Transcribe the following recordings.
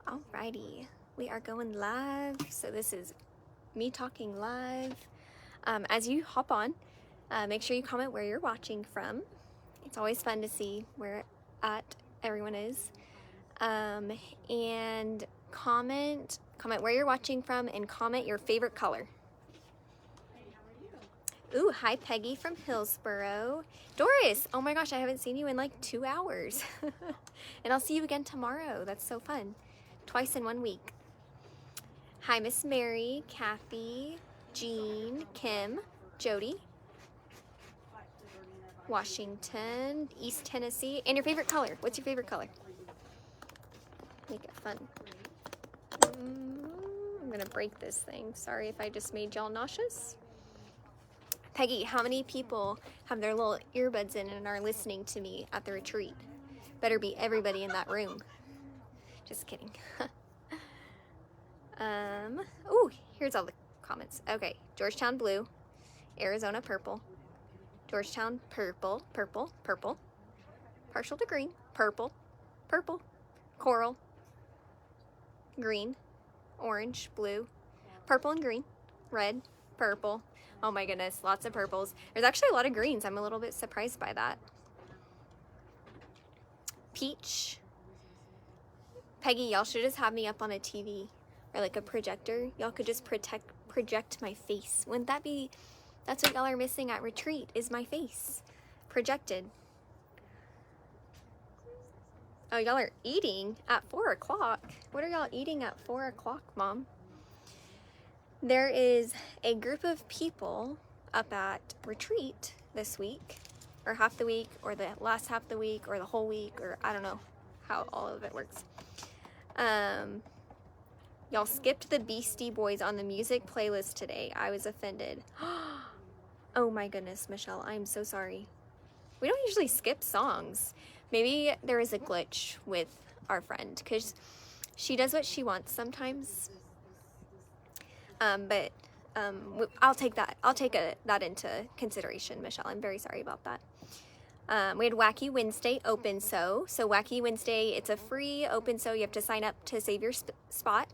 Alrighty, we are going live. So this is me talking live. As you hop on, make sure you comment where you're watching from. It's always fun to see where everyone is. And comment where you're watching from and comment your favorite color. Ooh, hi Peggy from Hillsboro. Doris, oh my gosh, I haven't seen you in like 2 hours. And I'll see you again tomorrow. That's so fun. Twice in 1 week. Hi Miss Mary, Kathy, Jean, Kim, Jody, Washington, East Tennessee. And your favorite color. What's your favorite color? Make it fun. I'm gonna break this thing. Sorry if I just made y'all nauseous. Peggy, how many people have their little earbuds in and are listening to me at the retreat? Better be everybody in that room. Just kidding. Oh, here's all the comments. Okay, Georgetown blue, Arizona purple, Georgetown purple, purple, purple, partial to green, purple, purple, coral, green, orange, blue, purple and green, red, purple. Oh my goodness, lots of purples. There's actually a lot of greens. I'm a little bit surprised by that. Peach. Peggy, y'all should just have me up on a TV or like a projector. Y'all could just project my face. Wouldn't that be, that's what y'all are missing at retreat, is my face projected. Oh, y'all are eating at 4 o'clock. What are y'all eating at 4 o'clock, Mom? There is a group of people up at retreat this week, or half the week, or the last half of the week, or the whole week, or I don't know how all of it works. Y'all skipped the Beastie Boys on the music playlist today. I was offended. Oh my goodness, Michelle, I'm so sorry. We don't usually skip songs. Maybe there is a glitch with our friend, because she does what she wants sometimes. But I'll take that. I'll take that into consideration, Michelle. I'm very sorry about that. We had Wacky Wednesday open sew. So Wacky Wednesday, it's a free open sew. You have to sign up to save your spot.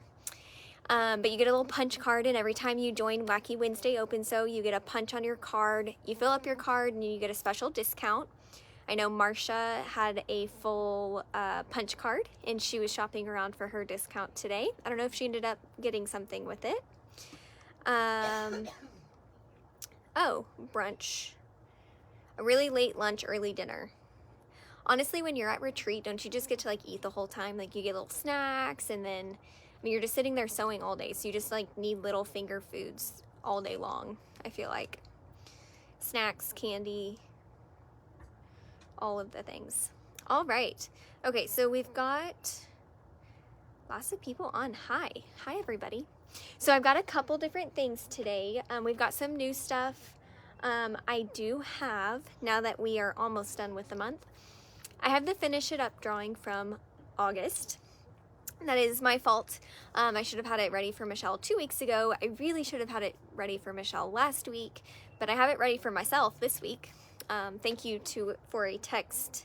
But you get a little punch card, and every time you join Wacky Wednesday open sew, you get a punch on your card. You fill up your card, and you get a special discount. I know Marcia had a full punch card, and she was shopping around for her discount today. I don't know if she ended up getting something with it. Oh, brunch. A really late lunch, early dinner. Honestly, when you're at retreat, don't you just get to like eat the whole time? Like you get little snacks, and then, I mean, you're just sitting there sewing all day, so you just like need little finger foods all day long, I feel like. Snacks, candy, all of the things. All right. Okay, so we've got lots of people on. Hi everybody. So I've got a couple different things today. We've got some new stuff. I do have, now that we are almost done with the month, I have the Finish It Up drawing from August. That is my fault. I should have had it ready for Michelle 2 weeks ago. I really should have had it ready for Michelle last week, but I have it ready for myself this week. Thank you for a text.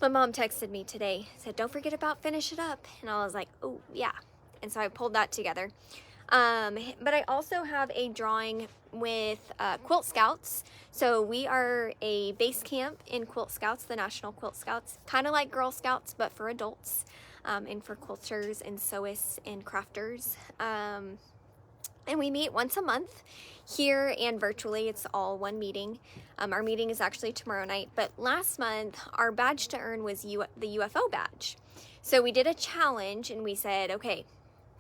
My mom texted me today, said, don't forget about Finish It Up. And I was like, oh yeah. And so I pulled that together. But I also have a drawing with Quilt Scouts. So we are a base camp in Quilt Scouts, the National Quilt Scouts, kind of like Girl Scouts, but for adults, and for quilters and sewists and crafters. And we meet once a month here and virtually. It's all one meeting. Our meeting is actually tomorrow night, but last month our badge to earn was the UFO badge. So we did a challenge, and we said, okay,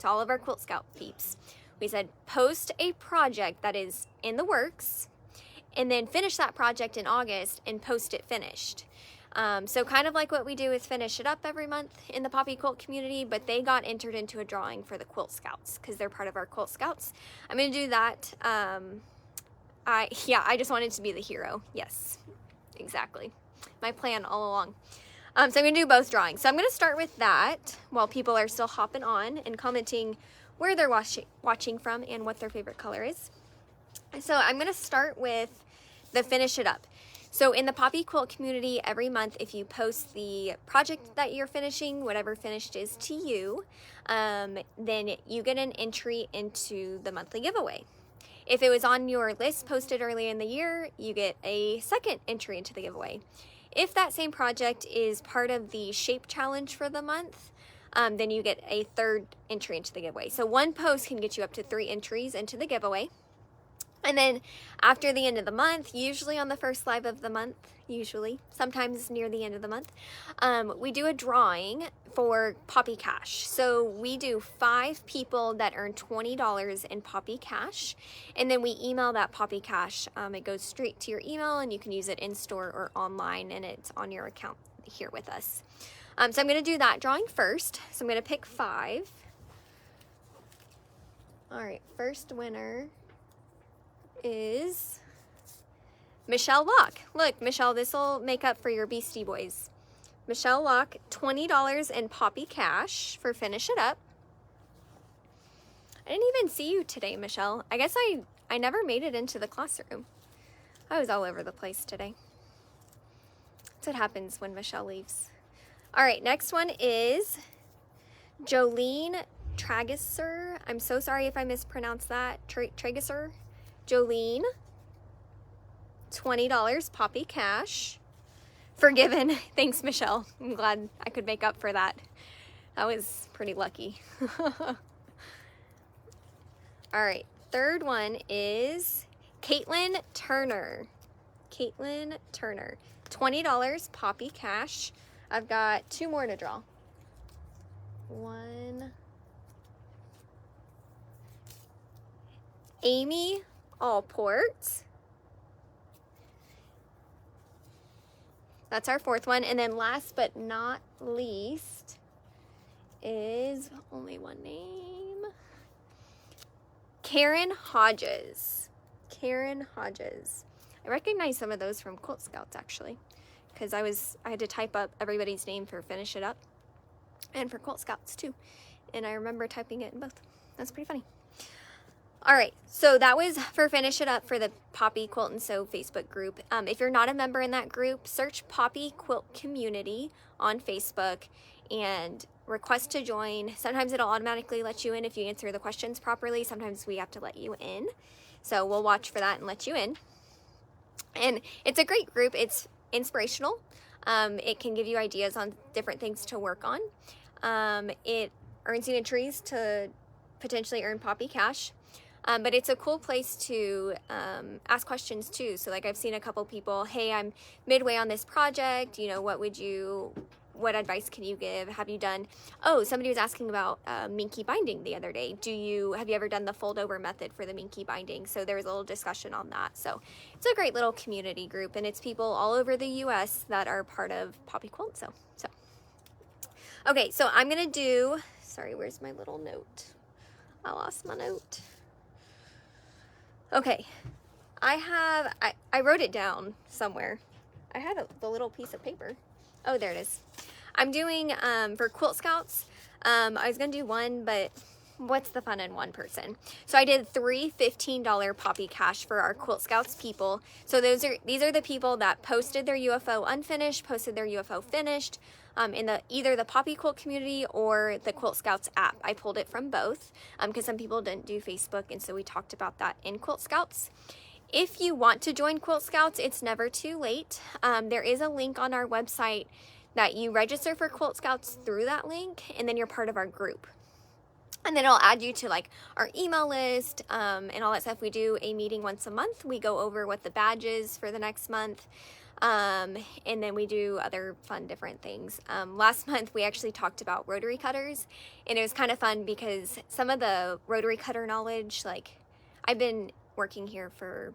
to all of our Quilt Scout peeps, we said post a project that is in the works, and then finish that project in August and post it finished. So kind of like what we do with Finish It Up every month in the Poppy Quilt community, but they got entered into a drawing for the Quilt Scouts because they're part of our Quilt Scouts. I'm going to do that. I just wanted to be the hero. Yes, exactly. My plan all along. So I'm going to do both drawings. So I'm going to start with that while people are still hopping on and commenting where they're watching from and what their favorite color is. So I'm going to start with the Finish It Up. So in the Poppy Quilt community, every month, if you post the project that you're finishing, whatever finished is to you, then you get an entry into the monthly giveaway. If it was on your list posted earlier in the year, you get a second entry into the giveaway. If that same project is part of the shape challenge for the month, then you get a third entry into the giveaway. So one post can get you up to 3 entries into the giveaway. And then after the end of the month, usually on the first live of the month, sometimes near the end of the month, we do a drawing for Poppy Cash. So we do 5 people that earn $20 in Poppy Cash, and then we email that Poppy Cash. It goes straight to your email, and you can use it in store or online, and it's on your account here with us. So I'm going to do that drawing first. So I'm going to pick 5. All right, first winner is Michelle Locke. Look, Michelle, this will make up for your Beastie Boys. Michelle Locke, $20 in Poppy Cash for Finish It Up. I didn't even see you today, Michelle. I guess I never made it into the classroom. I was all over the place today. That's what happens when Michelle leaves. All right, next one is Jolene Tragesser. I'm so sorry if I mispronounced that. Tragesser. Jolene, $20 Poppy Cash. Forgiven. Thanks, Michelle. I'm glad I could make up for that. That was pretty lucky. All right, third one is Caitlin Turner. Caitlin Turner, $20 Poppy Cash. I've got 2 more to draw. 1. Amy Allport. That's our 4th one. And then last but not least is only one name. Karen Hodges. Karen Hodges. I recognize some of those from Quilt Scouts actually, because I had to type up everybody's name for Finish It Up and for Quilt Scouts too. And I remember typing it in both. That's pretty funny. All right, so that was for Finish It Up for the Poppy Quilt and Sew Facebook group. If you're not a member in that group, search Poppy Quilt Community on Facebook and request to join. Sometimes it'll automatically let you in if you answer the questions properly. Sometimes we have to let you in. So we'll watch for that and let you in. And it's a great group. It's inspirational. It can give you ideas on different things to work on. It earns you entries to potentially earn Poppy Cash. But it's a cool place to ask questions too. So like I've seen a couple people, hey, I'm midway on this project, you know, what advice can you give? Have you done, somebody was asking about minky binding the other day. Have you ever done the fold over method for the minky binding? So there was a little discussion on that. So it's a great little community group, and it's people all over the US that are part of Poppy Quilt. So okay, so I'm gonna do, sorry, where's my little note? I lost my note. Okay, I wrote it down somewhere. I had the little piece of paper. Oh, there it is. I'm doing, for Quilt Scouts, I was going to do one, but what's the fun in one person? So I did 3 $15 Poppy Cash for our Quilt Scouts people. So these are the people that posted their UFO unfinished, posted their UFO finished, in either the Poppy Quilt community or the Quilt Scouts app. I pulled it from both, because some people didn't do Facebook, and so we talked about that in Quilt Scouts. If you want to join Quilt Scouts, it's never too late. There is a link on our website that you register for Quilt Scouts through that link, and then you're part of our group. And then it'll add you to like our email list and all that stuff. We do a meeting once a month. We go over what the badge is for the next month. And then we do other fun different things. Last month we actually talked about rotary cutters, and it was kind of fun because some of the rotary cutter knowledge, like I've been working here for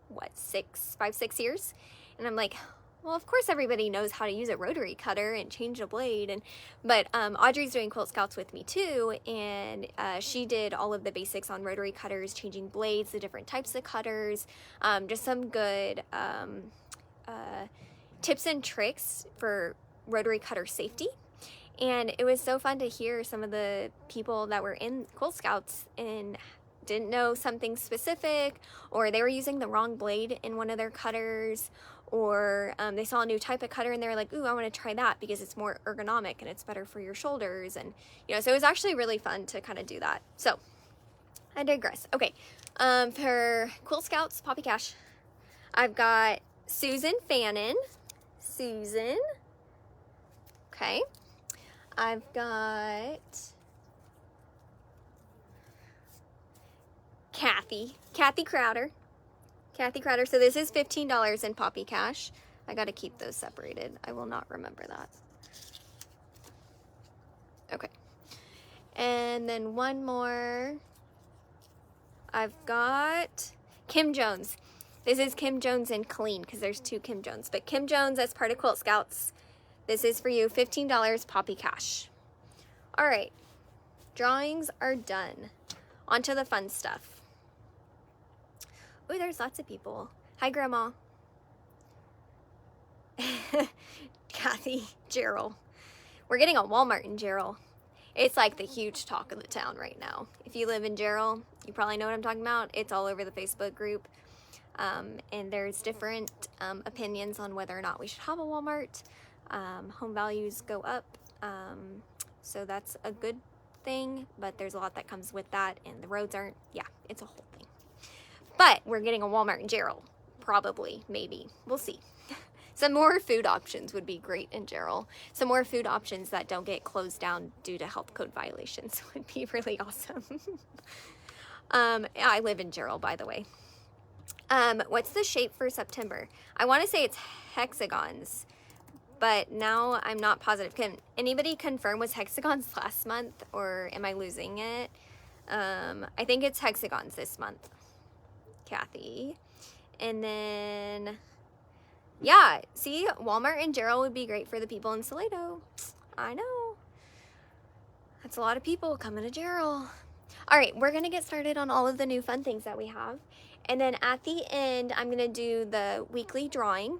what, 5-6 years, and I'm like, well, of course everybody knows how to use a rotary cutter and change a blade, but Audrey's doing Quilt Scouts with me too, and she did all of the basics on rotary cutters, changing blades, the different types of cutters, just some good tips and tricks for rotary cutter safety. And it was so fun to hear some of the people that were in Quilt Scouts and didn't know something specific, or they were using the wrong blade in one of their cutters, or they saw a new type of cutter and they're like, ooh, I want to try that because it's more ergonomic and it's better for your shoulders. And, you know, so it was actually really fun to kind of do that. So I digress. Okay. For Quilt Scouts, Poppy Cash, I've got Susan Fannin. Susan. Okay. I've got Kathy Crowder. Kathy Crowder. So this is $15 in Poppy Cash. I got to keep those separated. I will not remember that. Okay. And then one more. I've got Kim Jones. This is Kim Jones and Colleen because there's two Kim Jones. But Kim Jones as part of Quilt Scouts. This is for you, $15 Poppy Cash. All right. Drawings are done. On to the fun stuff. Oh, there's lots of people. Hi, Grandma. Kathy, Gerald. We're getting a Walmart in Gerald. It's like the huge talk of the town right now. If you live in Gerald, you probably know what I'm talking about. It's all over the Facebook group. And there's different opinions on whether or not we should have a Walmart. Home values go up. So that's a good thing, but there's a lot that comes with that, and the roads aren't, yeah, it's a whole thing. But we're getting a Walmart in Gerald. Probably, maybe. We'll see. Some more food options would be great in Gerald. Some more food options that don't get closed down due to health code violations would be really awesome. I live in Gerald, by the way. What's the shape for September? I want to say it's hexagons, but now I'm not positive. Can anybody confirm was hexagons last month, or am I losing it? I think it's hexagons this month, Kathy. And then, yeah, see, Walmart and Gerald would be great for the people in Salado. I know. That's a lot of people coming to Gerald. All right, we're going to get started on all of the new fun things that we have. And then at the end, I'm going to do the weekly drawing.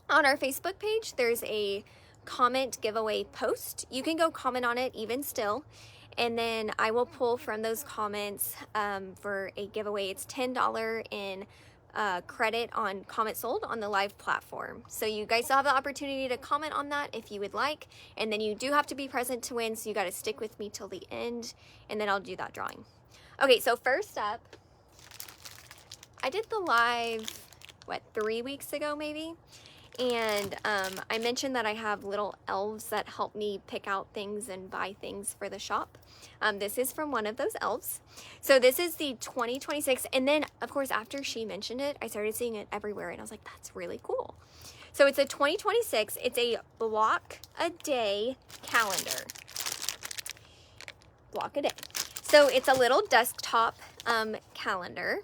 On our Facebook page, there's a comment giveaway post. You can go comment on it even still. And then I will pull from those comments for a giveaway. It's $10 in credit on comment sold on the live platform. So you guys still have the opportunity to comment on that if you would like. And then you do have to be present to win. So you got to stick with me till the end. And then I'll do that drawing. Okay, so first up, I did the live, 3 weeks ago maybe? And I mentioned that I have little elves that help me pick out things and buy things for the shop. This is from one of those elves. So this is the 2026. And then, of course, after she mentioned it, I started seeing it everywhere. And I was like, that's really cool. So it's a 2026. It's a block a day calendar. Block a day. So it's a little desktop calendar.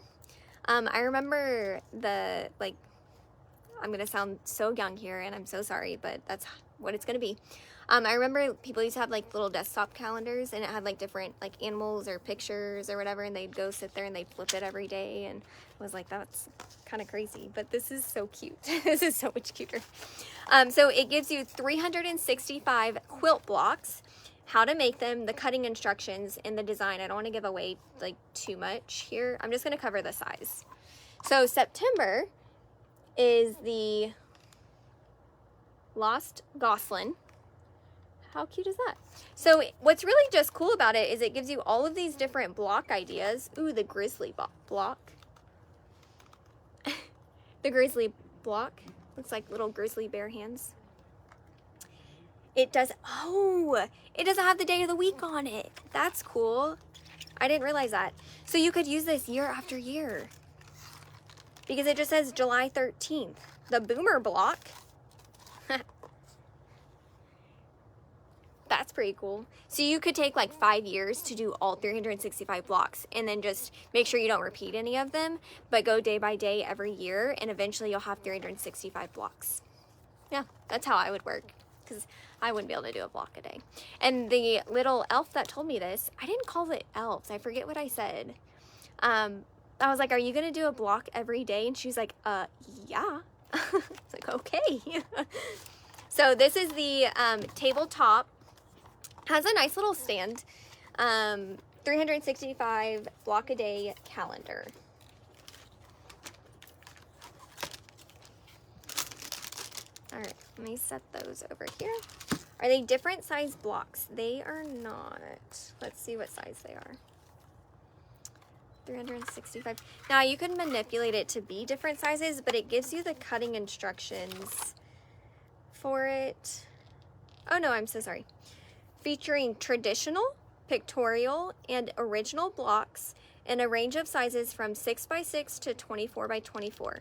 I remember I'm going to sound so young here, and I'm so sorry, but that's what it's going to be. I remember people used to have like little desktop calendars, and it had like different like animals or pictures or whatever, and they'd go sit there and they'd flip it every day, and I was like, that's kind of crazy, but this is so cute. This is so much cuter. So it gives you 365 quilt blocks, how to make them, the cutting instructions, and the design. I don't want to give away like too much here. I'm just going to cover the size. So September is the Lost Gosling. How cute is that? So what's really just cool about it is it gives you all of these different block ideas. Ooh, the grizzly block. The grizzly block. Looks like little grizzly bear hands. It doesn't have the day of the week on it. That's cool. I didn't realize that. So you could use this year after year, because it just says July 13th. The boomer block. That's pretty cool. So you could take like 5 years to do all 365 blocks, and then just make sure you don't repeat any of them, but go day by day every year, and eventually you'll have 365 blocks. Yeah, that's how I would work, because I wouldn't be able to do a block a day. And the little elf that told me this, I didn't call it elves. I forget what I said. I was like, are you going to do a block every day? And she's like, yeah. It's like, okay. So this is the tabletop. Has a nice little stand. 365 block a day calendar. All right, let me set those over here. Are they different size blocks? They are not. Let's see what size they are. 365. Now you can manipulate it to be different sizes, but it gives you the cutting instructions for it. Oh no, I'm so sorry. Featuring traditional, pictorial, and original blocks in a range of sizes from 6x6 to 24x24.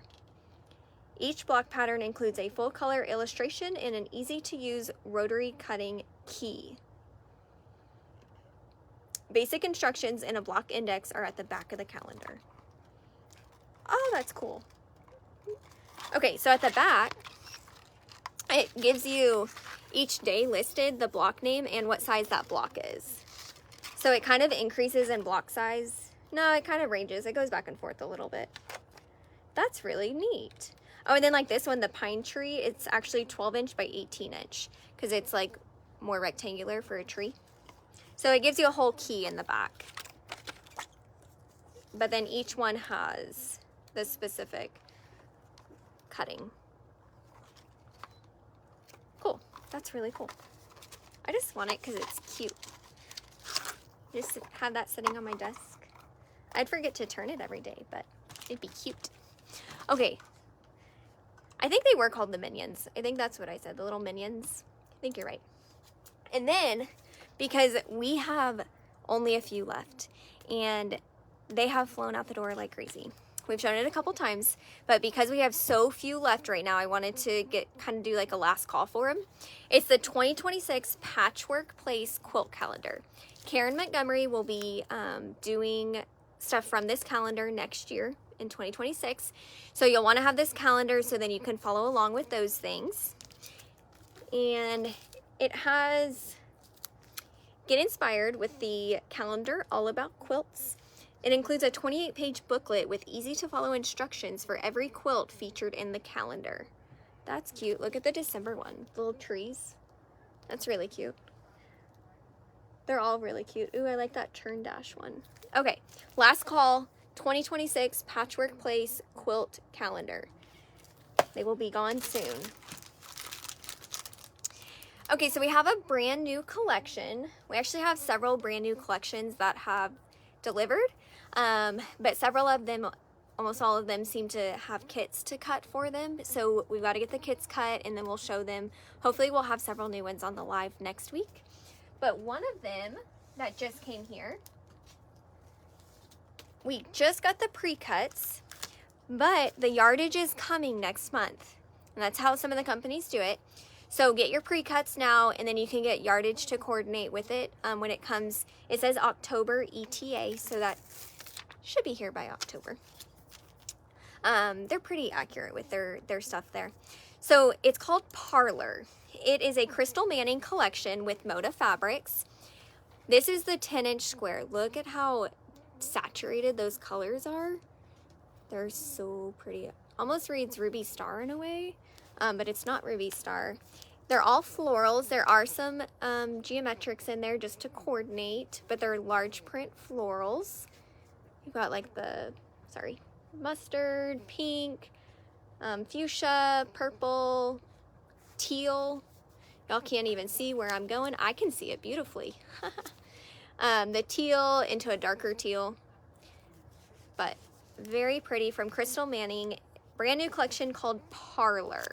Each block pattern includes a full color illustration and an easy to use rotary cutting key. Basic instructions and a block index are at the back of the calendar. Oh, that's cool. Okay, so at the back, it gives you each day listed, the block name and what size that block is. So it kind of increases in block size. No, it kind of ranges. It goes back and forth a little bit. That's really neat. Oh, and then like this one, the pine tree, it's actually 12 inch by 18 inch because it's like more rectangular for a tree. So it gives you a whole key in the back. But then each one has the specific cutting. Cool. That's really cool. I just want it because it's cute. Just have that sitting on my desk. I'd forget to turn it every day, but it'd be cute. Okay. I think they were called the Minions. I think that's what I said, the little Minions. I think you're right. And then, because we have only a few left, and they have flown out the door like crazy. We've shown it a couple times, but because we have so few left right now, I wanted to do like a last call for them. It's the 2026 Patchwork Place Quilt Calendar. Karen Montgomery will be doing stuff from this calendar next year in 2026. So you'll want to have this calendar so then you can follow along with those things. And it has Get Inspired with the calendar all about quilts. It includes a 28-page booklet with easy-to-follow instructions for every quilt featured in the calendar. That's cute. Look at the December one. Little trees. That's really cute. They're all really cute. Ooh, I like that Churn Dash one. Okay, last call, 2026 Patchwork Place Quilt Calendar. They will be gone soon. Okay, so we have a brand new collection. We actually have several brand new collections that have delivered, but several of them, almost all of them, seem to have kits to cut for them. So we've got to get the kits cut and then we'll show them. Hopefully we'll have several new ones on the live next week. But one of them that just came here, we just got the pre-cuts, but the yardage is coming next month. And that's how some of the companies do it. So get your pre-cuts now, and then you can get yardage to coordinate with it when it comes. It says October ETA, so that should be here by October. They're pretty accurate with their stuff there. So it's called Parlor. It is a Crystal Manning collection with Moda fabrics. This is the 10-inch square. Look at how saturated those colors are. They're so pretty. Almost reads Ruby Star in a way. But it's not Ruby Star. They're all florals. There are some geometrics in there just to coordinate, but they're large print florals. You've got like the, mustard, pink, fuchsia, purple, teal. Y'all can't even see where I'm going. I can see it beautifully. The teal into a darker teal, but very pretty, from Crystal Manning. Brand new collection called Parlor.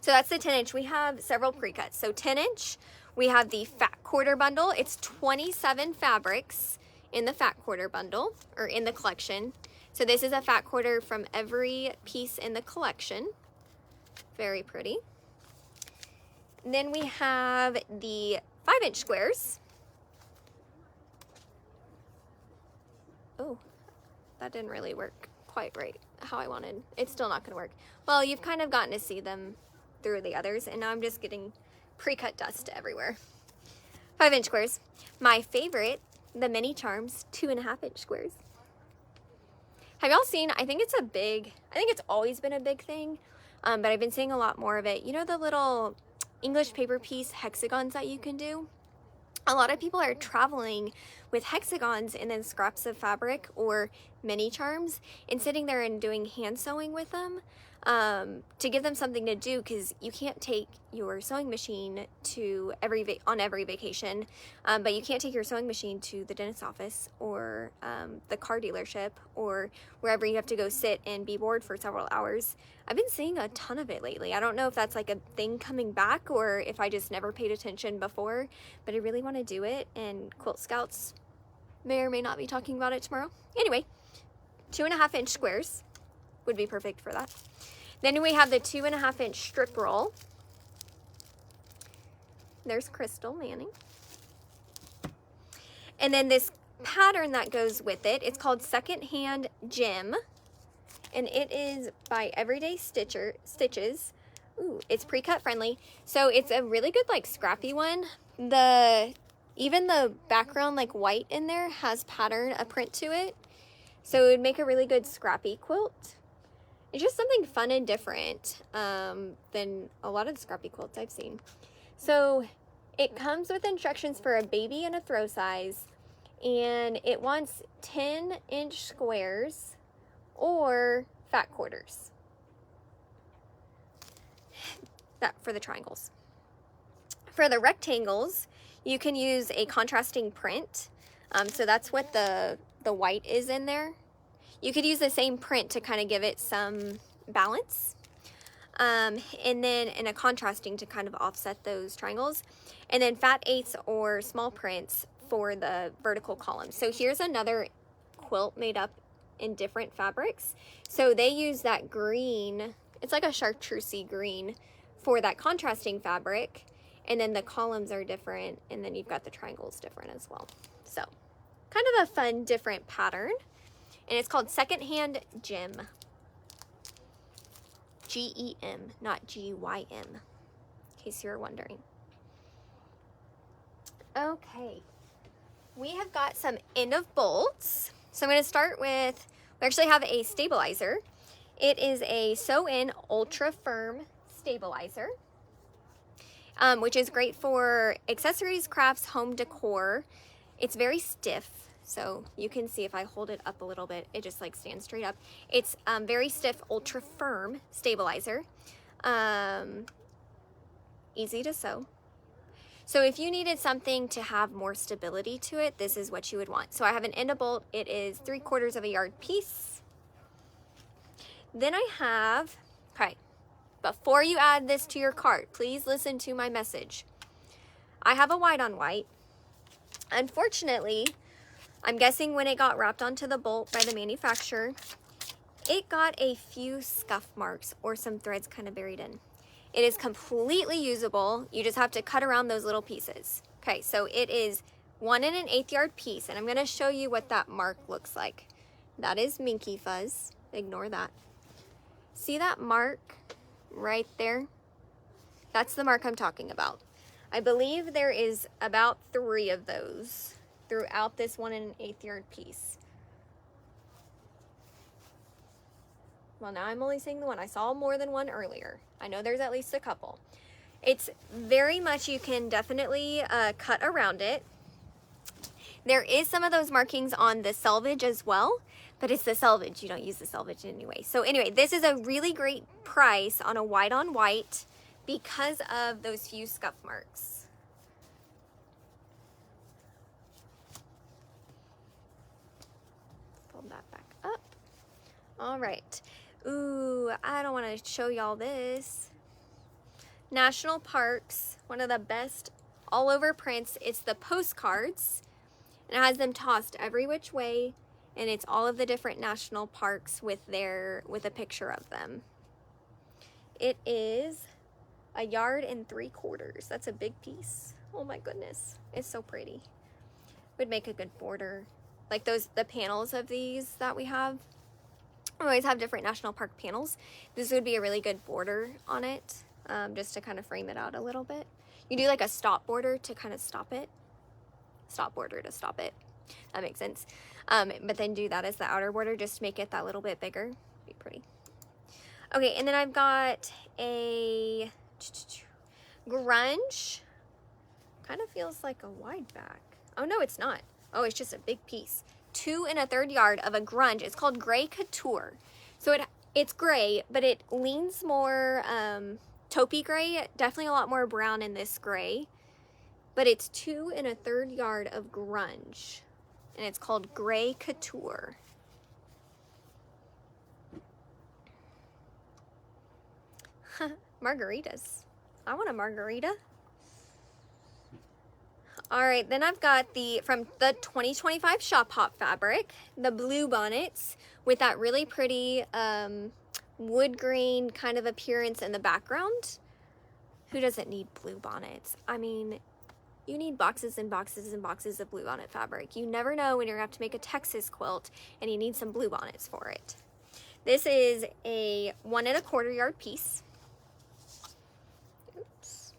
So that's the 10-inch. We have several pre-cuts. So 10-inch, we have the Fat Quarter Bundle. It's 27 fabrics in the Fat Quarter Bundle, or in the collection. So this is a fat quarter from every piece in the collection. Very pretty. And then we have the 5-inch squares. Oh, that didn't really work quite right how I wanted. It's still not gonna work. Well, you've kind of gotten to see them through the others, and now I'm just getting pre-cut dust everywhere. 5-inch squares. My favorite, the Mini Charms 2.5-inch squares. Have y'all seen, I think it's always been a big thing, but I've been seeing a lot more of it. You know the little English paper piece hexagons that you can do? A lot of people are traveling with hexagons and then scraps of fabric or mini charms and sitting there and doing hand sewing with them. to give them something to do, because you can't take your sewing machine to on every vacation, but you can't take your sewing machine to the dentist's office or the car dealership or wherever you have to go sit and be bored for several hours. I've been seeing a ton of it lately. I don't know if that's like a thing coming back or if I just never paid attention before, but I really want to do it, and Quilt Scouts may or may not be talking about it tomorrow. Anyway, 2.5-inch squares would be perfect for that. Then we have the 2.5-inch strip roll. There's Crystal Manning. And then this pattern that goes with it, it's called Secondhand Gem. And it is by Everyday Stitches. Ooh, it's pre-cut friendly. So it's a really good like scrappy one. Even the background like white in there has a print to it. So it would make a really good scrappy quilt. It's just something fun and different than a lot of the scrappy quilts I've seen. So it comes with instructions for a baby and a throw size, and it wants 10-inch squares or fat quarters. That for the triangles. For the rectangles, you can use a contrasting print. So that's what the white is in there. You could use the same print to kind of give it some balance. And then in a contrasting to kind of offset those triangles. And then fat eighths or small prints for the vertical columns. So here's another quilt made up in different fabrics. So they use that green, it's like a chartreusey green for that contrasting fabric. And then the columns are different, and then you've got the triangles different as well. So kind of a fun, different pattern. And it's called Secondhand Gem. G-E-M, not G-Y-M, in case you're wondering. Okay, we have got some end of bolts. So I'm going to start with, we actually have a stabilizer. It is a sew-in ultra firm stabilizer, which is great for accessories, crafts, home decor. It's very stiff. So you can see if I hold it up a little bit, it just like stands straight up. It's very stiff, ultra firm stabilizer. Easy to sew. So if you needed something to have more stability to it, this is what you would want. So I have an end of bolt. It is 3/4 yard piece. Then I have, okay, before you add this to your cart, please listen to my message. I have a white on white. Unfortunately, I'm guessing when it got wrapped onto the bolt by the manufacturer, it got a few scuff marks or some threads kind of buried in. It is completely usable. You just have to cut around those little pieces. Okay, so it is 1 1/8 yard piece, and I'm going to show you what that mark looks like. That is Minky Fuzz. Ignore that. See that mark right there? That's the mark I'm talking about. I believe there is about 3 of those throughout this 1 1/8 yard piece. Well, now I'm only seeing the one. I saw more than one earlier. I know there's at least a couple. It's very much, you can definitely cut around it. There is some of those markings on the selvage as well, but it's the selvage. You don't use the selvage anyway. So anyway, this is a really great price on a white on white because of those few scuff marks. That back up. All right. Ooh, I don't want to show y'all this. National Parks, one of the best all over prints. It's the postcards. And it has them tossed every which way, and it's all of the different national parks with a picture of them. It is 1 3/4 yards. That's a big piece. Oh my goodness. It's so pretty. Would make a good border. Like the panels of these that we have, we always have different national park panels. This would be a really good border on it, just to kind of frame it out a little bit. You do like a stop border to kind of stop it. Stop border to stop it. That makes sense. But then do that as the outer border just to make it that little bit bigger. Be pretty. Okay, and then I've got a grunge. Kind of feels like a wide back. Oh no, it's not. Oh, it's just a big piece. 2 1/3 yard of a grunge. It's called Gray Couture. So It's gray, but it leans more taupey gray, definitely a lot more brown in this gray. But it's 2 1/3 yard of grunge, and it's called Gray Couture. Margaritas. I want a margarita. All right, then I've got from the 2025 Shop Hop fabric, the blue bonnets with that really pretty wood grain kind of appearance in the background. Who doesn't need blue bonnets? I mean, you need boxes and boxes and boxes of blue bonnet fabric. You never know when you're gonna have to make a Texas quilt and you need some blue bonnets for it. This is a 1 1/4 yard piece. Oops.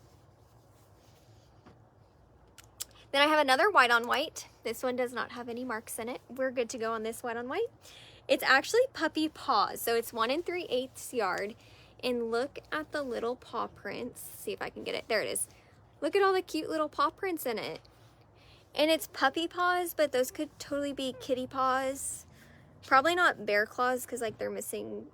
Then I have another white on white. This one does not have any marks in it. We're good to go on this white on white. It's actually puppy paws, so it's 1 3/8 yard. And look at the little paw prints. See if I can get it. There it is. Look at all the cute little paw prints in it. And it's puppy paws, but those could totally be kitty paws. Probably not bear claws because like they're missing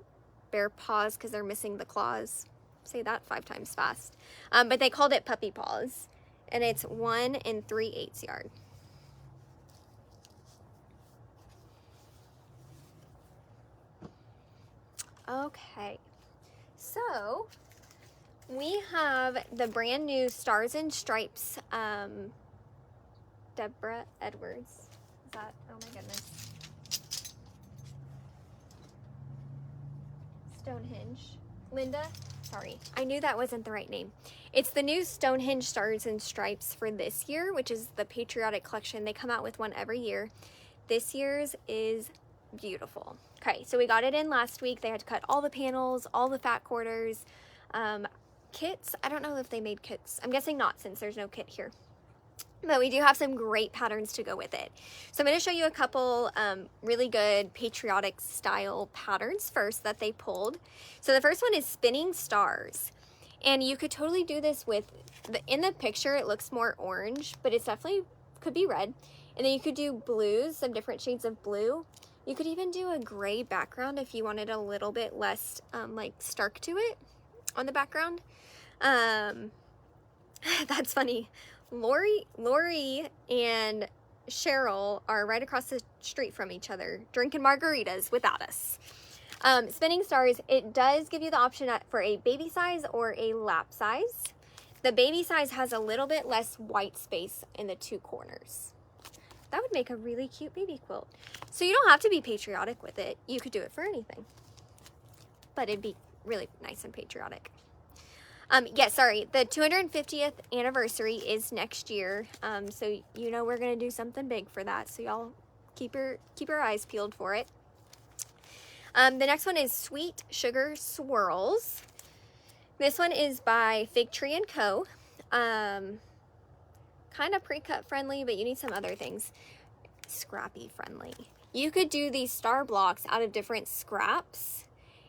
bear paws because they're missing the claws. Say that 5 times fast. But they called it puppy paws. And it's 1 3/8 yard. Okay. So we have the brand new Stars and Stripes, Deborah Edwards. Is that, oh my goodness. Stonehenge. Linda? Sorry, I knew that wasn't the right name. It's the new Stonehenge Stars and Stripes for this year, which is the patriotic collection. They come out with one every year. This year's is beautiful. Okay, so we got it in last week. They had to cut all the panels, all the fat quarters. Kits, I don't know if they made kits. I'm guessing not since there's no kit here. But we do have some great patterns to go with it. So I'm going to show you a couple really good patriotic style patterns first that they pulled. So the first one is Spinning Stars. And you could totally do this with, in the picture it looks more orange, but it's definitely could be red. And then you could do blues, some different shades of blue. You could even do a gray background if you wanted a little bit less like stark to it on the background. That's funny. Lori and Cheryl are right across the street from each other drinking margaritas without us. Spinning Stars, it does give you the option for a baby size or a lap size. The baby size has a little bit less white space in the 2 corners. That would make a really cute baby quilt. So you don't have to be patriotic with it. You could do it for anything. But it'd be really nice and patriotic. Sorry, the 250th anniversary is next year. So you know we're gonna do something big for that. So y'all keep your eyes peeled for it. The next one is Sweet Sugar Swirls. This one is by Fig Tree & Co. Kind of pre-cut friendly, but you need some other things. Scrappy friendly. You could do these star blocks out of different scraps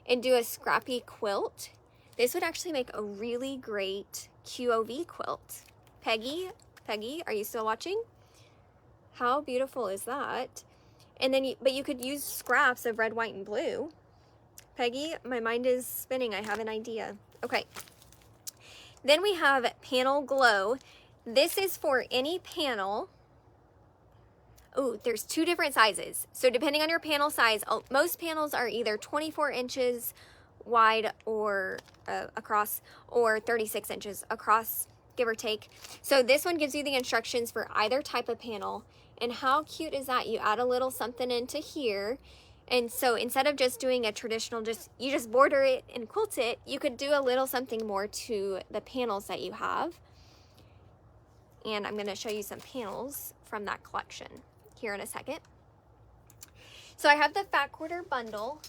and do a scrappy quilt. This would actually make a really great QOV quilt. Peggy, are you still watching? How beautiful is that? And then, but you could use scraps of red, white, and blue. Peggy, my mind is spinning. I have an idea. Okay. Then we have Panel Glow. This is for any panel. Oh, there's 2 different sizes. So depending on your panel size, most panels are either 24 inches wide or across, or 36 inches across, give or take. So this one gives you the instructions for either type of panel. And how cute is that? You add a little something into here. And so instead of just doing a traditional, you just border it and quilt it, you could do a little something more to the panels that you have. And I'm going to show you some panels from that collection here in a second. So I have the fat quarter bundle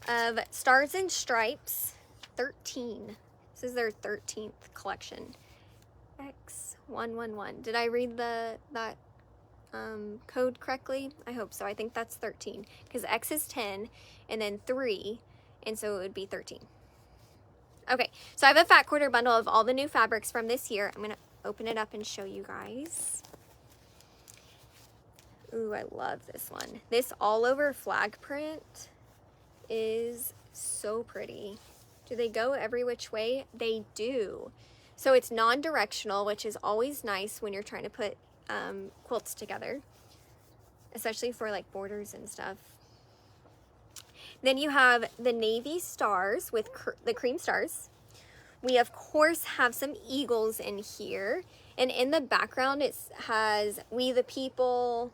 of Stars and Stripes 13. This is their 13th collection. X111. Did I read that code correctly? I hope so. I think that's 13 because X is 10 and then 3, and so it would be 13. Okay, so I have a fat quarter bundle of all the new fabrics from this year. I'm gonna open it up and show you guys. Ooh, I love this one. This all over flag print is So pretty. Do they go every which way? They do. So it's non-directional, which is always nice when you're trying to put quilts together, especially for like borders and stuff. Then you have the navy stars with the cream stars. We of course have some eagles in here, and in the background it has We the People.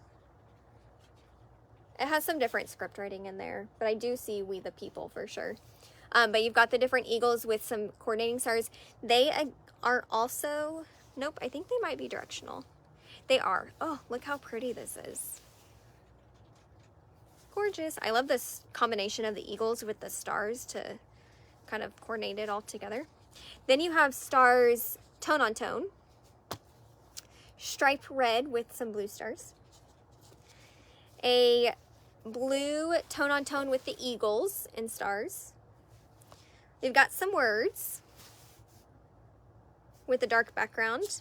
It has some different script writing in there, but I do see We the People for sure. But you've got the different eagles with some coordinating stars. They are also, nope, I think they might be directional. They are. Oh, look how pretty this is. Gorgeous. I love this combination of the eagles with the stars to kind of coordinate it all together. Then you have stars tone on tone. Striped red with some blue stars. A blue tone on tone with the eagles and stars. You've got some words with a dark background.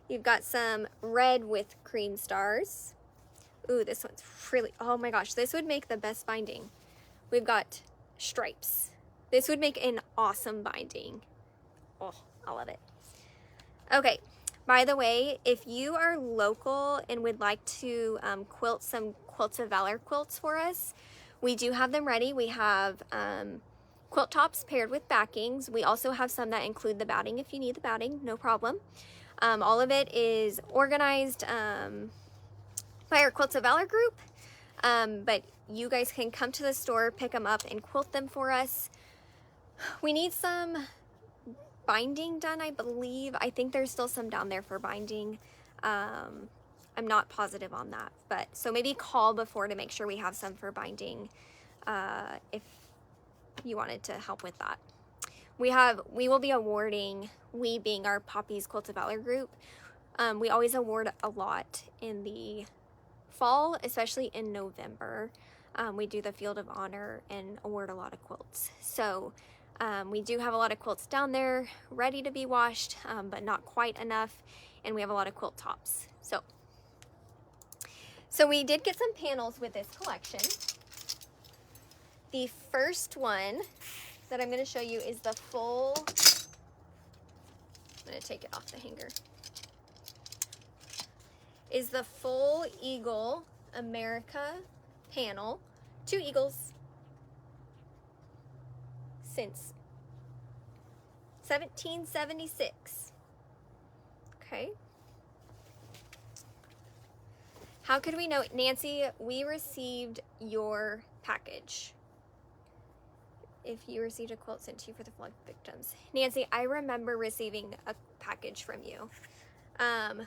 You've got some red with cream stars. Ooh, this one's really, oh my gosh, this would make the best binding. We've got stripes. This would make an awesome binding. Oh, I love it. Okay, by the way, if you are local and would like to quilt some Quilts of Valor quilts for us, we do have them ready. We have quilt tops paired with backings. We also have some that include the batting if you need the batting, no problem. All of it is organized by our Quilts of Valor group, but you guys can come to the store, pick them up, and quilt them for us. We need some binding done, I believe. I think there's still some down there for binding. I'm not positive on that, but so maybe call before to make sure we have some for binding if you wanted to help with that. We will be awarding, we being our Poppy's Quilts of Valor group, we always award a lot in the fall, especially in November. We do the Field of Honor and award a lot of quilts. So we do have a lot of quilts down there ready to be washed, but not quite enough, and we have a lot of quilt tops. So we did get some panels with this collection. The first one that I'm going to show you is the full, I'm going to take it off the hanger, is the full Eagle America panel. 2 eagles since 1776. Okay. How could we know? Nancy, we received your package. If you received a quilt sent to you for the flood victims. Nancy, I remember receiving a package from you.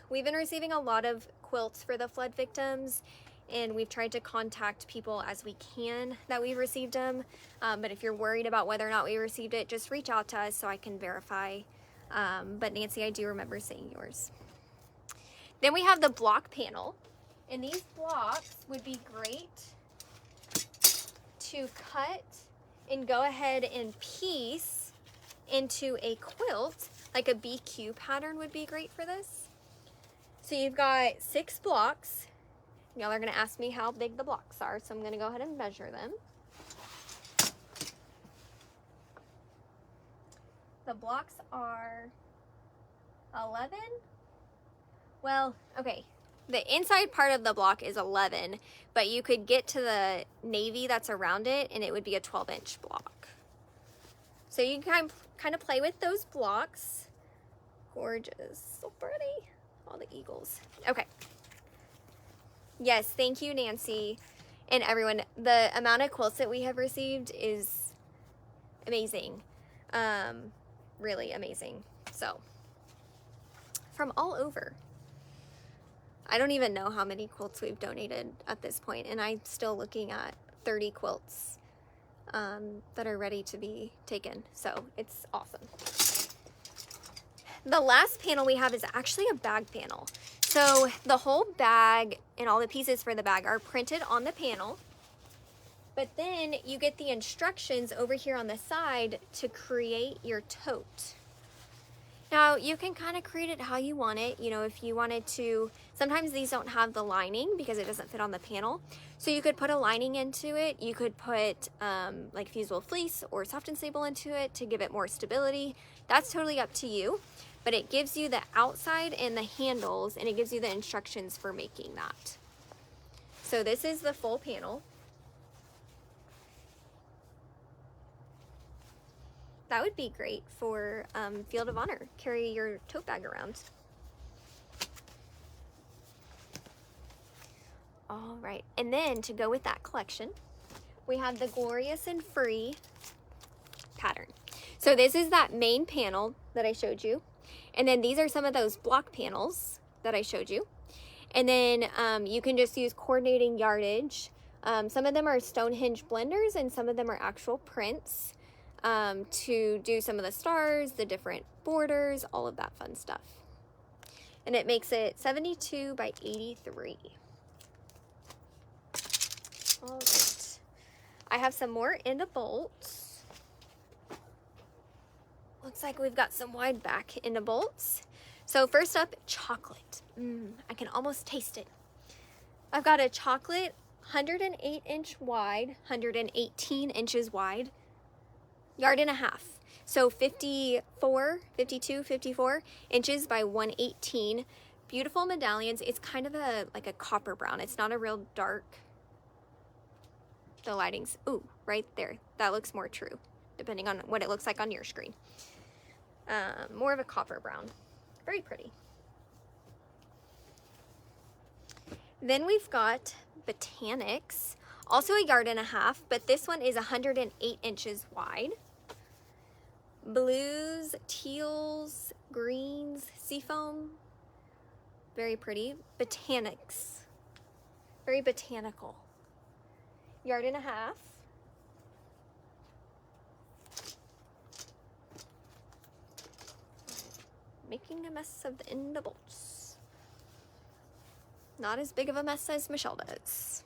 We've been receiving a lot of quilts for the flood victims, and we've tried to contact people as we can that we've received them. But if you're worried about whether or not we received it, just reach out to us so I can verify. But Nancy, I do remember seeing yours. Then we have the block panel, and these blocks would be great to cut and go ahead and piece into a quilt. Like a BQ pattern would be great for this. So you've got 6 blocks. Y'all are gonna ask me how big the blocks are, so I'm gonna go ahead and measure them. The blocks are 11. Well, okay. The inside part of the block is 11, but you could get to the navy that's around it and it would be a 12-inch block. So you can kind of play with those blocks. Gorgeous, so pretty. All the eagles. Okay. Yes, thank you, Nancy and everyone. The amount of quilts that we have received is amazing. Really amazing. So, from all over. I don't even know how many quilts we've donated at this point, and I'm still looking at 30 quilts that are ready to be taken. So it's awesome. The last panel we have is actually a bag panel. So the whole bag and all the pieces for the bag are printed on the panel, but then you get the instructions over here on the side to create your tote. Now you can kind of create it how you want it. You know, if you wanted to, sometimes these don't have the lining because it doesn't fit on the panel. So you could put a lining into it. You could put like fusible fleece or soft and stable into it to give it more stability. That's totally up to you. But it gives you the outside and the handles, and it gives you the instructions for making that. So this is the full panel. That would be great for Field of Honor. Carry your tote bag around. All right, and then to go with that collection, we have the Glorious and Free pattern. So this is that main panel that I showed you. And then these are some of those block panels that I showed you. And then you can just use coordinating yardage. Some of them are Stonehenge blenders and some of them are actual prints to do some of the stars, the different borders, all of that fun stuff. And it makes it 72 by 83. All right. I have some more into bolts. Looks like we've got some wide back into bolts. So first up, chocolate. I can almost taste it. I've got a chocolate 108 inch wide, 118 inches wide, yard and a half. So 52, 54 inches by 118. Beautiful medallions. It's kind of like a copper brown. It's not a real dark. The lighting's, ooh, right there. That looks more true, depending on what it looks like on your screen. More of a copper brown. Very pretty. Then we've got Botanics, also a yard and a half, but this one is 108 inches wide. Blues, teals, greens, seafoam. Very pretty. Botanics. Very botanical. Yard and a half. Making a mess of the end of bolts. Not as big of a mess as Michelle does.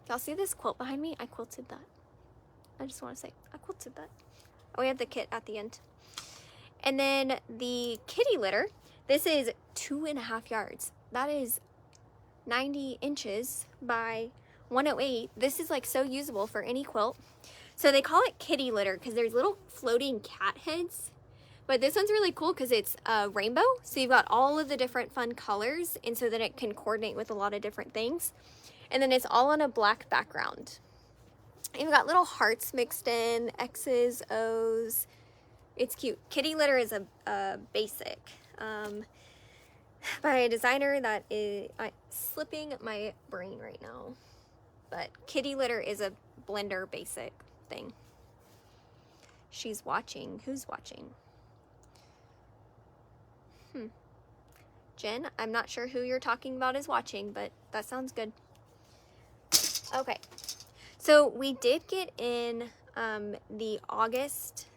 Y'all see this quilt behind me? I quilted that. I just want to say, I quilted that. Oh, we have the kit at the end. And then the kitty litter. This is 2.5 yards. That is 90 inches by 108. This is like so usable for any quilt. So they call it kitty litter because there's little floating cat heads. But this one's really cool because it's a rainbow. So you've got all of the different fun colors, and so that it can coordinate with a lot of different things. And then it's all on a black background. And you've got little hearts mixed in, X's, O's. It's cute. Kitty litter is a basic by a designer that is slipping my brain right now. But kitty litter is a blender basic thing. She's watching. Who's watching? Jen, I'm not sure who you're talking about is watching, but that sounds good. Okay, so we did get in the August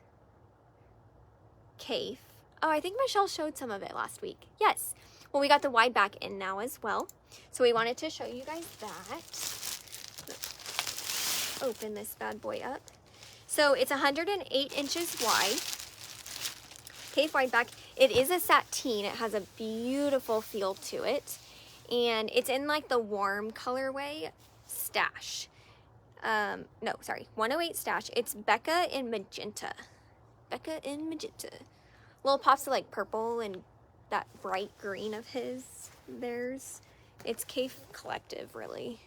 cave. Oh, I think Michelle showed some of it last week. Yes. Well, we got the wide back in now as well. So we wanted to show you guys that. Let's open this bad boy up. So it's 108 inches wide. Cave wide back. It is a sateen. It has a beautiful feel to it. And it's in like the warm colorway stash. No, sorry, 108 stash. It's Becca in magenta. Becca in magenta. Little pops of like purple and that bright green of his. It's Cave Collective, really.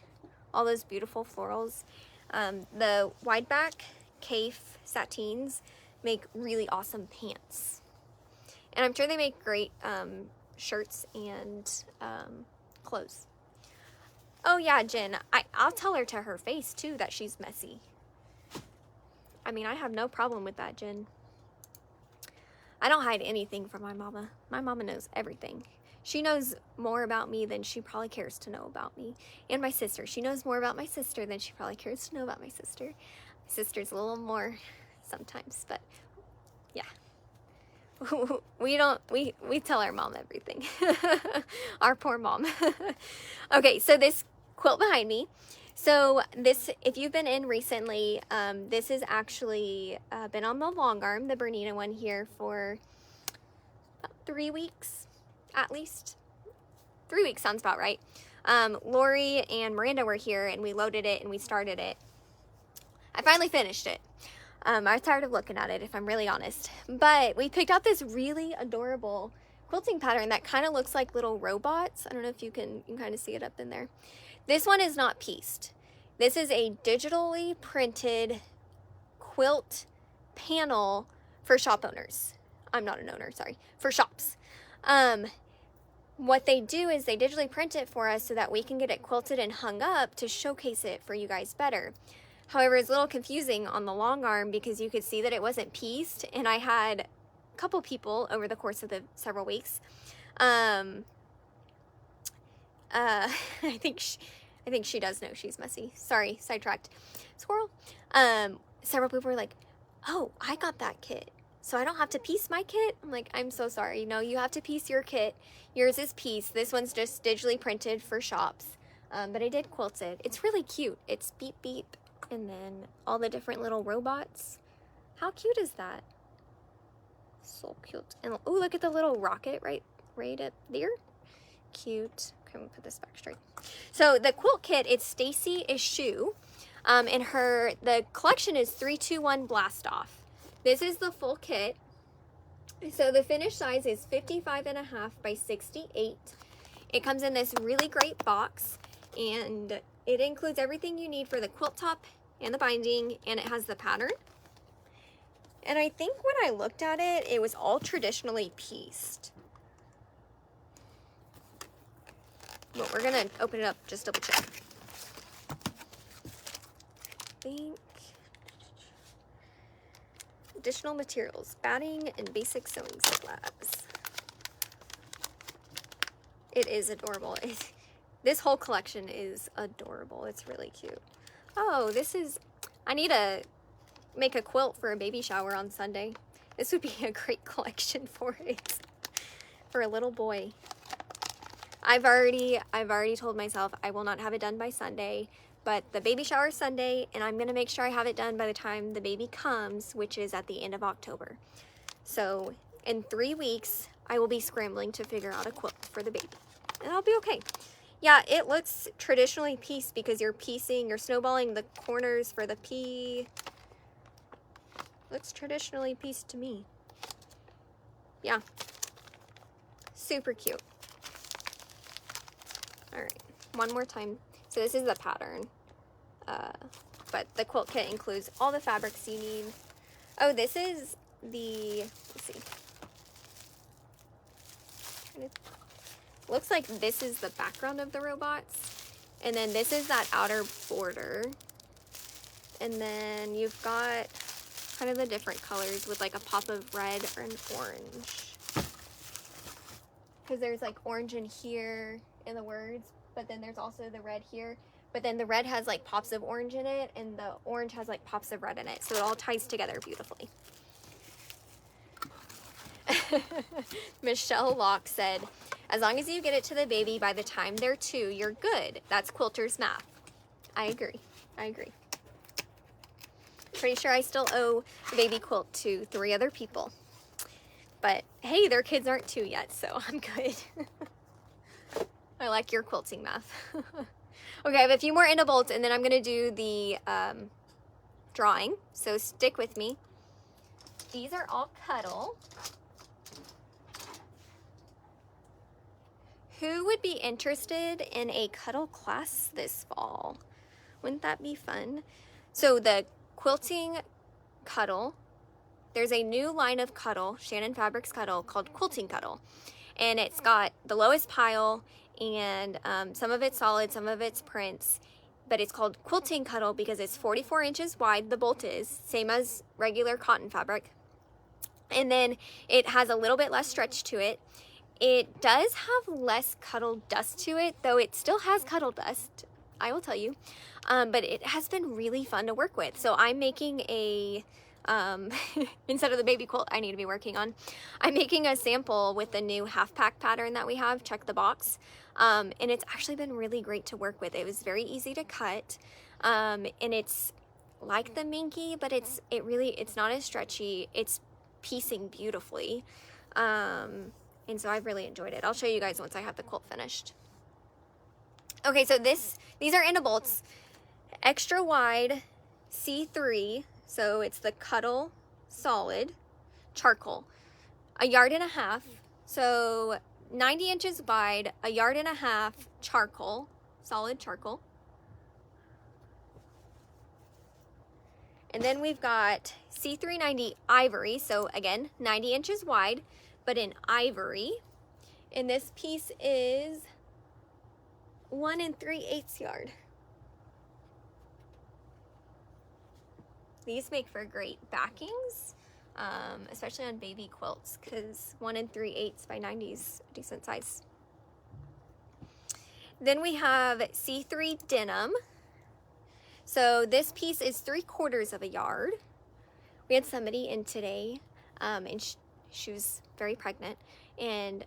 All those beautiful florals. The wide back Cave sateens make really awesome pants. And I'm sure they make great shirts and clothes. Oh yeah, Jen, I'll tell her to her face too that she's messy. I mean, I have no problem with that, Jen. I don't hide anything from my mama. My mama knows everything. She knows more about me than she probably cares to know about me. And my sister. She knows more about my sister than she probably cares to know about my sister. My sister's a little more sometimes, but yeah. We tell our mom everything. Our poor mom. Okay, so this quilt behind me. So this, if you've been in recently, this has actually been on the long arm, the Bernina one here for about 3 weeks, at least. 3 weeks sounds about right. Lori and Miranda were here and we loaded it and we started it. I finally finished it. I was tired of looking at it, if I'm really honest. But we picked out this really adorable quilting pattern that kind of looks like little robots. I don't know if you can kind of see it up in there. This one is not pieced. This is a digitally printed quilt panel for shop owners. I'm not an owner, sorry. For shops. What they do is they digitally print it for us so that we can get it quilted and hung up to showcase it for you guys better. However, it's a little confusing on the long arm because you could see that it wasn't pieced, and I had a couple people over the course of the several weeks. I think she does know she's messy. Sorry, sidetracked. Squirrel. Several people were like, "Oh, I got that kit, so I don't have to piece my kit." I'm like, "I'm so sorry. No, you have to piece your kit. Yours is pieced. This one's just digitally printed for shops." But I did quilt it. It's really cute. It's beep beep. And then all the different little robots. How cute is that? So cute. And oh, look at the little rocket right up there. Cute. Okay, we'll put this back straight. So the quilt kit, it's Stacy Issue. And the collection is 321 Blast Off. This is the full kit. So the finished size is 55.5 by 68. It comes in this really great box, and it includes everything you need for the quilt top and the binding, and it has the pattern. And I think when I looked at it, it was all traditionally pieced. But we're gonna open it up, just double check. Additional materials, batting and basic sewing slabs. It is adorable. This whole collection is adorable. It's really cute. Oh, I need to make a quilt for a baby shower on Sunday. This would be a great collection for it. For a little boy. I've already told myself I will not have it done by Sunday, but the baby shower is Sunday, and I'm gonna make sure I have it done by the time the baby comes, which is at the end of October. So in 3 weeks, I will be scrambling to figure out a quilt for the baby, and I'll be okay. Yeah, it looks traditionally pieced because you're snowballing the corners for the P. Looks traditionally pieced to me. Yeah. Super cute. All right, one more time. So this is the pattern, but the quilt kit includes all the fabrics you need. Oh, this is let's see. Looks like this is the background of the robots, and then this is that outer border, and then you've got kind of the different colors with like a pop of red and orange, because there's like orange in here in the words, but then there's also the red here, but then the red has like pops of orange in it, and the orange has like pops of red in it, so it all ties together beautifully. Michelle Locke said, "As long as you get it to the baby by the time they're 2, you're good. That's quilter's math." I agree. Pretty sure I still owe a baby quilt to 3 other people. But hey, their kids aren't 2 yet, so I'm good. I like your quilting math. Okay, I have a few more end bolts, and then I'm gonna do the drawing, so stick with me. These are all Cuddle. Who would be interested in a Cuddle class this fall? Wouldn't that be fun? So the quilting Cuddle, there's a new line of Cuddle, Shannon Fabrics Cuddle, called Quilting Cuddle. And it's got the lowest pile, and some of it's solid, some of it's prints, but it's called Quilting Cuddle because it's 44 inches wide, the bolt is, same as regular cotton fabric. And then it has a little bit less stretch to it. It does have less cuddle dust to it, though it still has cuddle dust, I will tell you. But it has been really fun to work with. So I'm making a, instead of the baby quilt I need to be working on, I'm making a sample with the new half pack pattern that we have, check the box. And it's actually been really great to work with. It was very easy to cut. And it's like the Minky, but it's not as stretchy. It's piecing beautifully. And so I've really enjoyed it. I'll show you guys once I have the quilt finished. Okay, so these are Inna Bolts, extra wide C3, so it's the Cuddle Solid Charcoal, 1.5 yards, so 90 inches wide, 1.5 yards charcoal, solid charcoal. And then we've got C390 Ivory, so again, 90 inches wide, but in ivory. And this piece is 1 3/8 yards. These make for great backings, especially on baby quilts, because 1 3/8 by 90 is a decent size. Then we have C3 Denim. So this piece is 3/4 yard. We had somebody in today, and she was very pregnant, and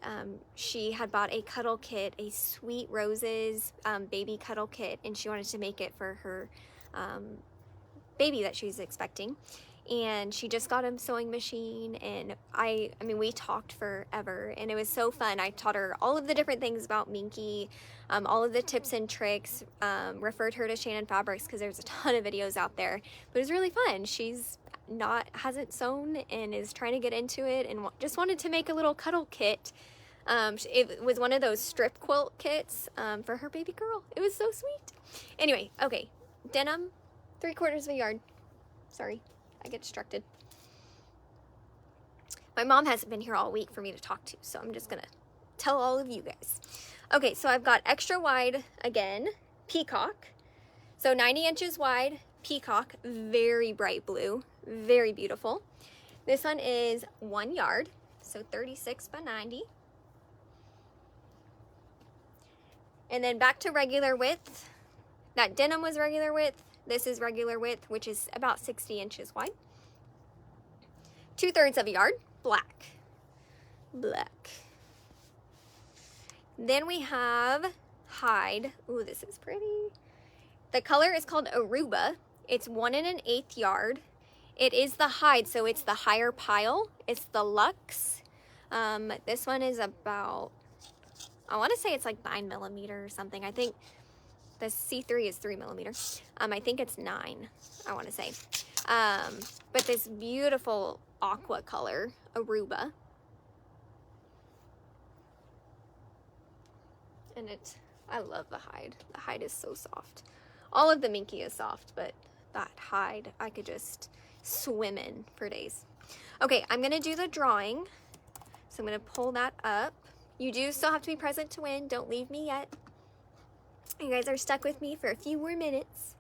she had bought a cuddle kit, a Sweet Roses baby cuddle kit, and she wanted to make it for her baby that she's expecting. And she just got a sewing machine, and I mean, we talked forever, and it was so fun. I taught her all of the different things about Minky, all of the tips and tricks, referred her to Shannon Fabrics because there's a ton of videos out there, but it was really fun. She's hasn't sewn and is trying to get into it, and just wanted to make a little cuddle kit. It was one of those strip quilt kits for her baby girl. It was so sweet. Anyway, okay, denim, 3/4 yard. Sorry, I get distracted. My mom hasn't been here all week for me to talk to, so I'm just gonna tell all of you guys. Okay, so I've got extra wide, again, peacock. So 90 inches wide, peacock, very bright blue, very beautiful. This one is 1 yard, so 36 by 90. And then back to regular width. That denim was regular width. This is regular width, which is about 60 inches wide. 2/3 yard, black. Black. Then we have hide. Ooh, this is pretty. The color is called Aruba. It's 1 1/8 yard. It is the hide, so it's the higher pile. It's the Luxe. This one is about, I want to say it's like 9 millimeter or something. I think the C3 is 3 millimeters. I think it's 9, I want to say. But this beautiful aqua color, Aruba. And I love the hide. The hide is so soft. All of the Minky is soft, but that hide, I could just swim in for days. Okay, I'm gonna do the drawing. So I'm gonna pull that up. You do still have to be present to win. Don't leave me yet. You guys are stuck with me for a few more minutes.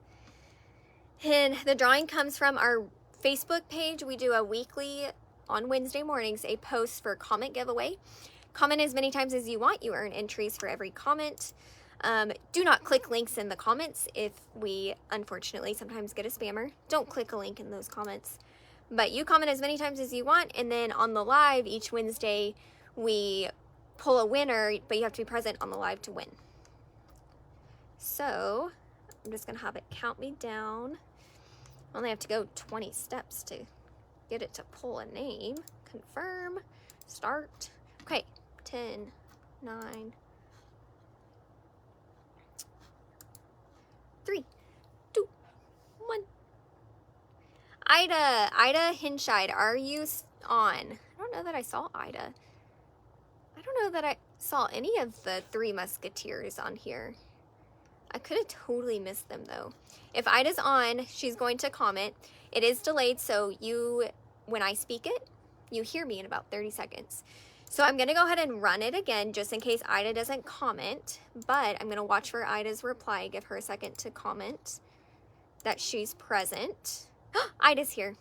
And the drawing comes from our Facebook page. We do a weekly, on Wednesday mornings, a post for comment giveaway. Comment as many times as you want. You earn entries for every comment. Do not click links in the comments if we, unfortunately, sometimes get a spammer. Don't click a link in those comments. But you comment as many times as you want, and then on the live each Wednesday, we pull a winner, but you have to be present on the live to win. So, I'm just going to have it count me down. I only have to go 20 steps to get it to pull a name. Confirm. Start. Okay. 10, 9, 3, 2, 1. Ida Hinshide, are you on? I don't know that I saw Ida. I don't know that I saw any of the 3 Musketeers on here. I could have totally missed them though. If Ida's on, she's going to comment. It is delayed, so when I speak it, you hear me in about 30 seconds. So I'm going to go ahead and run it again just in case Ida doesn't comment, but I'm going to watch for Ida's reply. Give her a second to comment that she's present. Ida's here.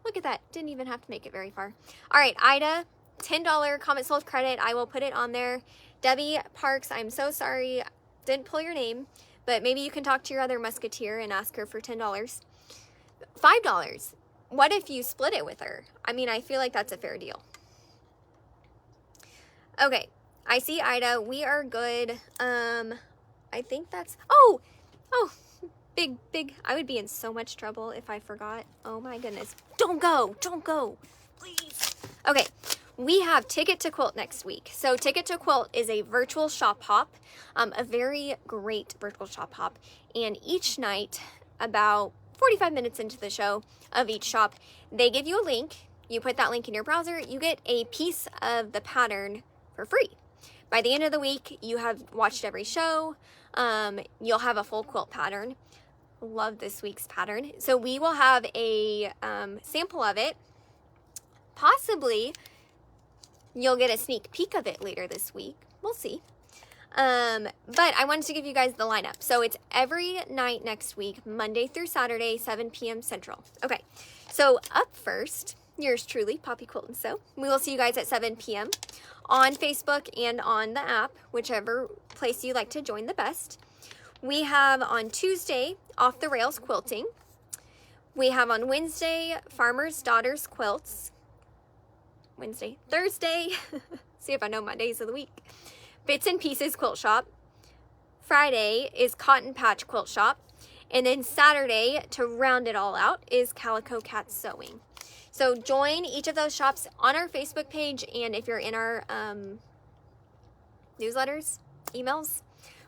Look at that. Didn't even have to make it very far. All right, Ida, $10 comment sold credit. I will put it on there. Debbie Parks, I'm so sorry. Didn't pull your name, but maybe you can talk to your other Musketeer and ask her for $10. $5. What if you split it with her? I mean, I feel like that's a fair deal. Okay, I see Ida. We are good. I think that's, oh, big. I would be in so much trouble if I forgot. Oh my goodness. Don't go, please. Okay, we have Ticket to Quilt next week. So Ticket to Quilt is a virtual shop hop, a very great virtual shop hop. And each night, about 45 minutes into the show of each shop, they give you a link. You put that link in your browser, you get a piece of the pattern for free. By the end of the week, you have watched every show. You'll have a full quilt pattern. Love this week's pattern. So we will have a sample of it. Possibly you'll get a sneak peek of it later this week. We'll see. But I wanted to give you guys the lineup. So it's every night next week, Monday through Saturday, 7 p.m. Central. Okay, so up first, yours truly, Poppy Quilt and Sew. We will see you guys at 7 p.m. on Facebook and on the app, whichever place you like to join the best. We have on Tuesday, Off the Rails Quilting. We have on Wednesday, Farmer's Daughters Quilts. Thursday, see if I know my days of the week, Bits and Pieces Quilt Shop. Friday is Cotton Patch Quilt Shop. And then Saturday, to round it all out, is Calico Cat Sewing. So join each of those shops on our Facebook page, and if you're in our newsletters, emails,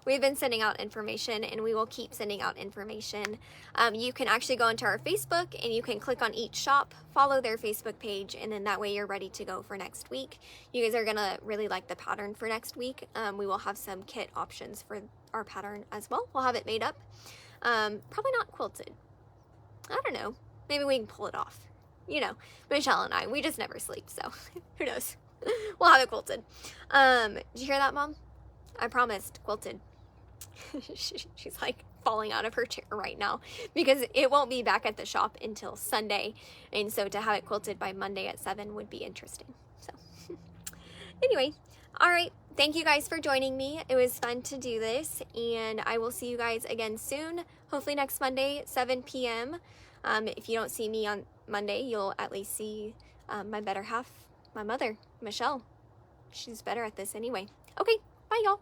we've been sending out information, and we will keep sending out information. You can actually go into our Facebook, and you can click on each shop, follow their Facebook page, and then that way you're ready to go for next week. You guys are going to really like the pattern for next week. We will have some kit options for our pattern as well. We'll have it made up. Probably not quilted. I don't know. Maybe we can pull it off. You know, Michelle and I, we just never sleep, so who knows? We'll have it quilted. Did you hear that, Mom? I promised quilted. She's like falling out of her chair right now because it won't be back at the shop until Sunday, and so to have it quilted by Monday at 7 would be interesting. So anyway, all right, thank you guys for joining me. It was fun to do this, and I will see you guys again soon, hopefully next Monday at 7 p.m. If you don't see me on Monday, you'll at least see my better half, my mother, Michelle. She's better at this anyway. Okay, bye y'all.